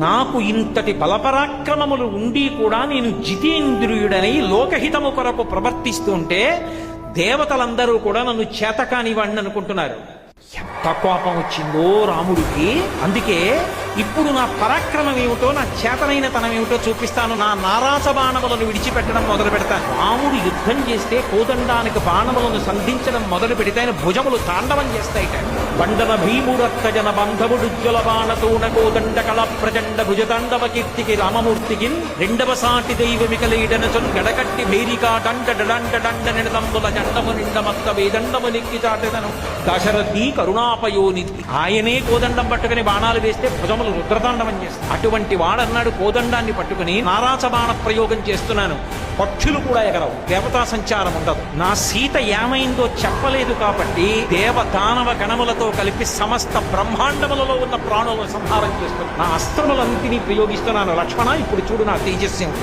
నాకు ఇంతటి బలపరాక్రమములు ఉండి కూడా నేను జితేంద్రియుడనై లోకహితము కొరకు ప్రవర్తిస్తుంటే దేవతలందరూ కూడా నన్ను చేతకానివాణ్ణి అనుకుంటున్నారు. ఎంత కోపం వచ్చిందో రాముడికి. అందుకే ఇప్పుడు నా పరాక్రమం ఏమిటో, నా చేతనైనతనం ఏమిటో చూపిస్తాను. నా నారాస బాణములను విడిచిపెట్టడం మొదలు పెడతాను. రాముడు యుద్ధం చేస్తే కోదండానికి బాణములను సంధించడం మొదలు పెడితే ఆయన భుజములు తాండవం చేస్తాయిట. బండన భీమురక్కజన బంధముడుజ్వల బాణతోన కోదండ కళ ప్రచండ భుజతాండవ కీర్తికి రామమూర్తికి రెండవ సాటి దైవమికలీడనచొన్ గడకట్టి భైరికా దండ డండ డండ నిడదంబుల జండము నిండ మత్త వేదండము నెక్కి చాటెదను దశరథి కరుణాపయోనిధి. ఆయనే కోదండం పట్టుకుని బాణాలు వేస్తే భుజములు రుద్రతాండవం చేస్తాయి. అటువంటి వాడన్నాడు కోదండాన్ని పట్టుకుని నారాస బాణ ప్రయోగం చేస్తున్నాను. పక్షులు కూడా ఎగరవు, దేవతా సంచారం ఉండదు. నా సీత ఏమైందో చెప్పలేదు కాబట్టి దేవదానవ గణములతో కలిపి సమస్త బ్రహ్మాండములలో ఉన్న ప్రాణులను సంహారం చేస్తున్నాను. నా అస్త్రములన్నింటినీ ప్రయోగిస్తున్నాను. లక్ష్మణ, ఇప్పుడు చూడు నా తేజస్యం.